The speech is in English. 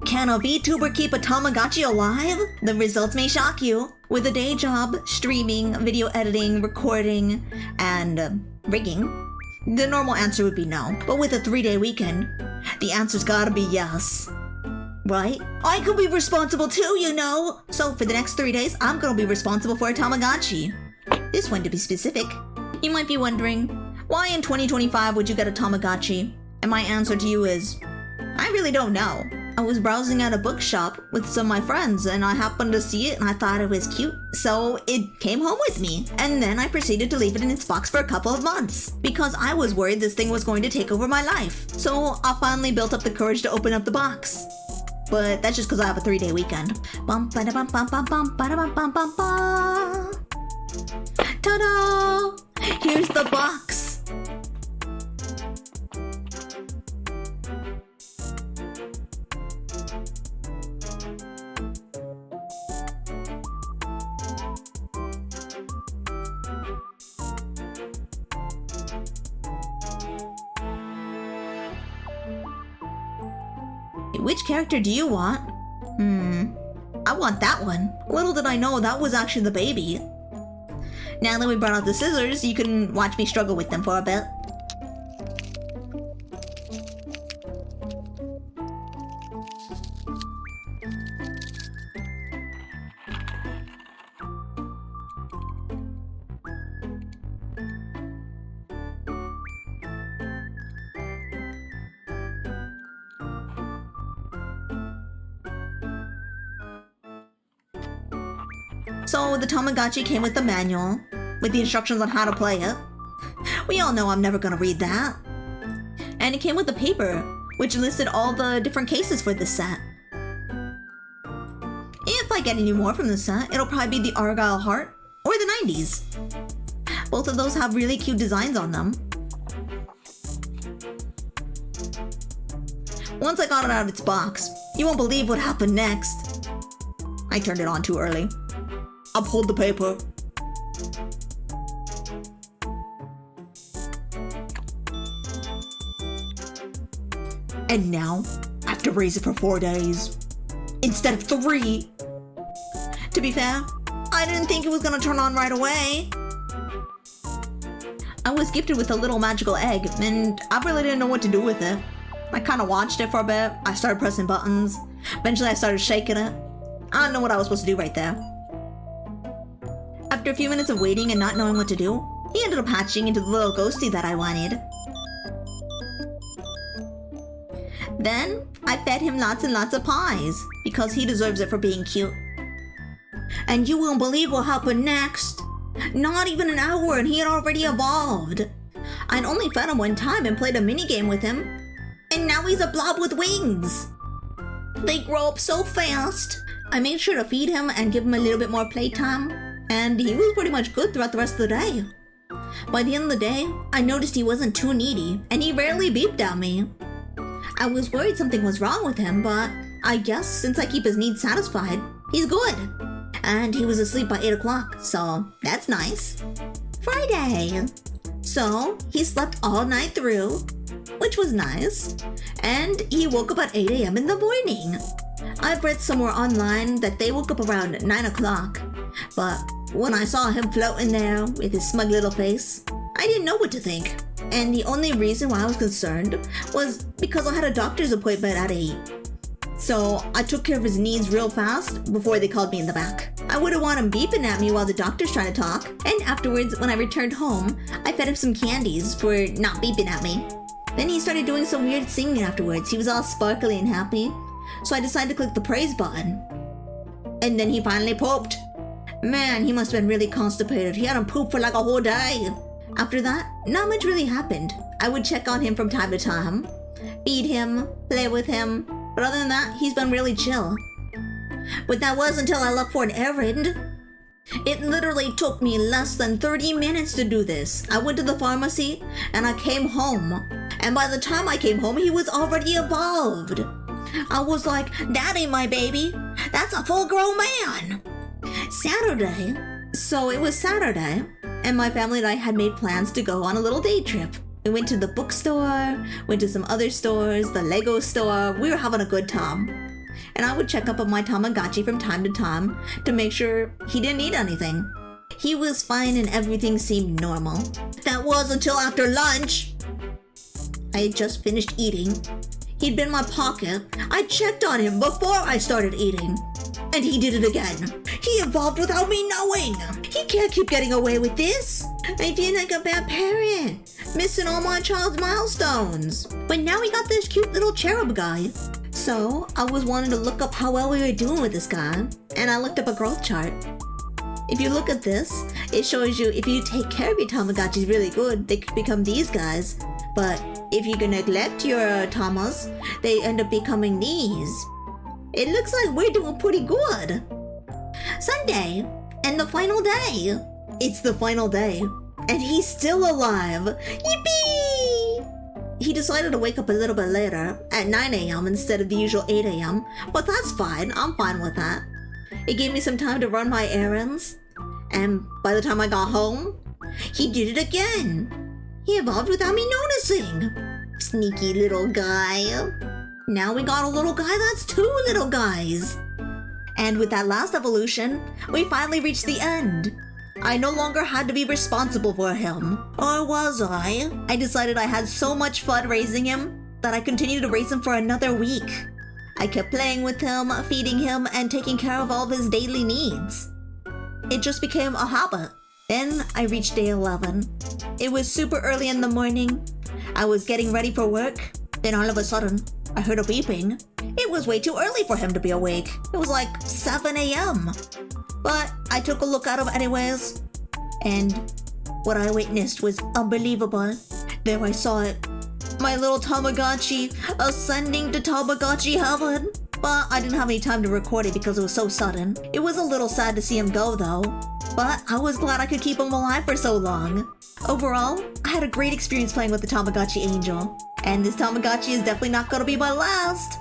Can a VTuber keep a Tamagotchi alive? The results may shock you. With a day job, streaming, video editing, recording, and rigging, the normal answer would be no. But with a 3-day weekend, the answer's gotta be yes. Right? I could be responsible too, you know! So for the next 3 days, I'm gonna be responsible for a Tamagotchi. This one to be specific. You might be wondering, why in 2025 would you get a Tamagotchi? And my answer to you is, I really don't know. I was browsing at a bookshop with some of my friends and I happened to see it and I thought it was cute. So it came home with me. And then I proceeded to leave it in its box for a couple of months because I was worried this thing was going to take over my life. So I finally built up the courage to open up the box. But that's just because I have a 3-day weekend. Bum ba da bum bum bum bum ba da bum bum bum ba. Ta-da! Here's the box. Which character do you want? I want that one. Little did I know that was actually the baby. Now that we brought out the scissors, you can watch me struggle with them for a bit. So the Tamagotchi came with the manual, with the instructions on how to play it. We all know I'm never gonna read that. And it came with the paper, which listed all the different cases for this set. If I get any more from the set, it'll probably be the Argyle Heart or the 90s. Both of those have really cute designs on them. Once I got it out of its box, you won't believe what happened next. I turned it on too early. I pulled the paper. And now, I have to raise it for 4 days. Instead of 3. To be fair, I didn't think it was gonna turn on right away. I was gifted with a little magical egg, and I really didn't know what to do with it. I kinda watched it for a bit, I started pressing buttons. Eventually I started shaking it. I don't know what I was supposed to do right there. After a few minutes of waiting and not knowing what to do, he ended up hatching into the little ghosty that I wanted. Then, I fed him lots and lots of pies, because he deserves it for being cute. And you won't believe what happened next. Not even an hour and he had already evolved. I'd only fed him one time and played a minigame with him, and now he's a blob with wings. They grow up so fast. I made sure to feed him and give him a little bit more playtime, and he was pretty much good throughout the rest of the day. By the end of the day, I noticed he wasn't too needy, and he rarely beeped at me. I was worried something was wrong with him, but I guess since I keep his needs satisfied, he's good. And he was asleep by 8 o'clock, so that's nice. Friday. So he slept all night through, which was nice, and he woke up at 8 a.m. in the morning. I've read somewhere online that they woke up around 9 o'clock, but when I saw him floating there with his smug little face, I didn't know what to think. And the only reason why I was concerned was because I had a doctor's appointment at 8. So I took care of his needs real fast before they called me in the back. I wouldn't want him beeping at me while the doctor's trying to talk. And afterwards, when I returned home, I fed him some candies for not beeping at me. Then he started doing some weird singing afterwards. He was all sparkly and happy. So I decided to click the praise button. And then he finally pooped. Man, he must have been really constipated. He hadn't pooped for like a whole day. After that, not much really happened. I would check on him from time to time, feed him, play with him, but other than that, he's been really chill. But that was until I left for an errand. It literally took me less than 30 minutes to do this. I went to the pharmacy and I came home. And by the time I came home, he was already evolved. I was like, that ain't my baby. That's a full-grown man. Saturday. So it was Saturday, and my family and I had made plans to go on a little day trip. We went to the bookstore, went to some other stores, the Lego store. We were having a good time. and I would check up on my Tamagotchi from time to time to make sure he didn't need anything. He was fine and everything seemed normal. That was until after lunch. I had just finished eating. He'd been in my pocket. I checked on him before I started eating. And he did it again. He evolved without me knowing. He can't keep getting away with this. I feel like a bad parent, missing all my child's milestones. But now we got this cute little cherub guy. So I was wanting to look up how well we were doing with this guy. And I looked up a growth chart. If you look at this, it shows you if you take care of your Tamagotchis really good, they could become these guys. But if you neglect your Tamas, they end up becoming these. It looks like we're doing pretty good. Sunday, and the final day. It's the final day, and he's still alive. Yippee! He decided to wake up a little bit later, at 9 a.m. instead of the usual 8 a.m., but that's fine. I'm fine with that. It gave me some time to run my errands, and by the time I got home, he did it again. He evolved without me noticing. Sneaky little guy. Now we got a little guy that's 2 little guys. And with that last evolution, we finally reached the end. I no longer had to be responsible for him. Or was I? I decided I had so much fun raising him that I continued to raise him for another week. I kept playing with him, feeding him, and taking care of all of his daily needs. It just became a habit. Then I reached day 11. It was super early in the morning. I was getting ready for work. Then all of a sudden, I heard a beeping. It was way too early for him to be awake. It was like 7 a.m. But I took a look at him anyways. And what I witnessed was unbelievable. There I saw it. My little Tamagotchi ascending to Tamagotchi heaven. But I didn't have any time to record it because it was so sudden. It was a little sad to see him go though. But I was glad I could keep him alive for so long. Overall, I had a great experience playing with the Tamagotchi Angel. And this Tamagotchi is definitely not gonna be my last.